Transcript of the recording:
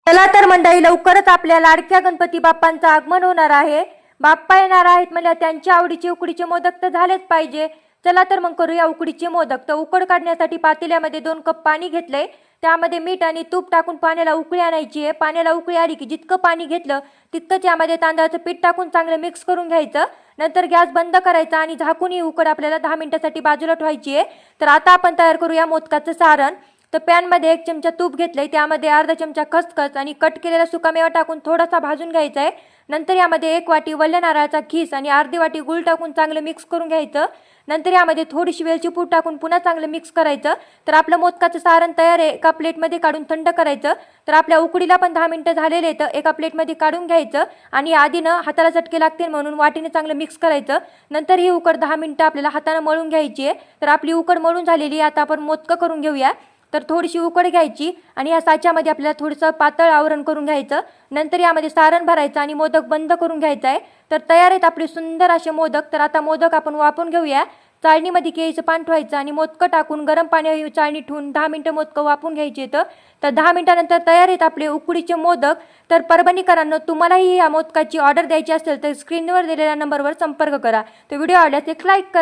चला तर मंडळी, लवकरच आपल्या लाडक्या गणपती बाप्पांचं आगमन होणार आहे. बाप्पा येणार आहेत म्हणजे त्यांच्या आवडीचे उकडीचे मोदक तर झालेच पाहिजे. चला तर मग करूया उकडीचे मोदक. तर उकड काढण्यासाठी पातेल्यामध्ये 2 कप पाणी घेतलंय. त्यामध्ये मीठ आणि तूप टाकून पाण्याला उकळी आणायची आहे. पाण्याला उकळी आली की जितकं पाणी घेतलं तितकंच यामध्ये तांदळाचं पीठ टाकून चांगलं मिक्स करून घ्यायचं. नंतर गॅस बंद करायचा आणि झाकून ही उकड आपल्याला 10 मिनिटांसाठी बाजूला ठेवायची आहे. तर आता आपण तयार करूया मोदकाचं सारण. तर पॅनमध्ये 1 चमचा तूप घेतलंय. त्यामध्ये अर्धा चमचा खसखस आणि कट केलेला सुकामेवा टाकून थोडासा भाजून घ्यायचा आहे. नंतर यामध्ये 1 वाटी वल्ल्या नारळाचा खीस आणि अर्धी वाटी गूळ टाकून चांगलं मिक्स करून घ्यायचं. नंतर यामध्ये थोडीशी वेलची पूड टाकून पुन्हा चांगलं मिक्स करायचं. तर आपलं मोदकाचं सारण तयार आहे. एका प्लेटमध्ये काढून थंड करायचं. तर आपल्या उकडीला पण 10 मिनिटं झालेले तर एका प्लेटमध्ये काढून घ्यायचं आणि आधीनं हाताला चटके लागतील म्हणून वाटीने चांगलं मिक्स करायचं. नंतर ही उकड 10 मिनिटं आपल्याला हाताने मळून घ्यायची आहे. तर आपली उकड मळून झालेली आहे. आता आपण मोदकं करून घेऊया. तर थोडीशी उकड घ्यायची आणि या साच्यामध्ये आपल्याला थोडंसं पातळ आवरण करून घ्यायचं. नंतर यामध्ये सारण भरायचं आणि मोदक बंद करून घ्यायचा आहे. तर तयार आहेत आपले सुंदर असे मोदक. तर आता मोदक आपण वापरून घेऊया. चाळणीमध्ये केळीचं पान ठेवायचं आणि मोदकं टाकून गरम पाण्यावर चाळणी ठेवून 10 मिनिटं मोदकं वापरून घ्यायचे. तर 10 मिनिटानंतर तयार आहेत आपले उकडीचे मोदक. तर परभणीकरांनो, तुम्हालाही या मोदकाची ऑर्डर द्यायची असेल तर स्क्रीनवर दिलेल्या नंबरवर संपर्क करा. तर व्हिडिओ आवडल्यास एक लाईक करा.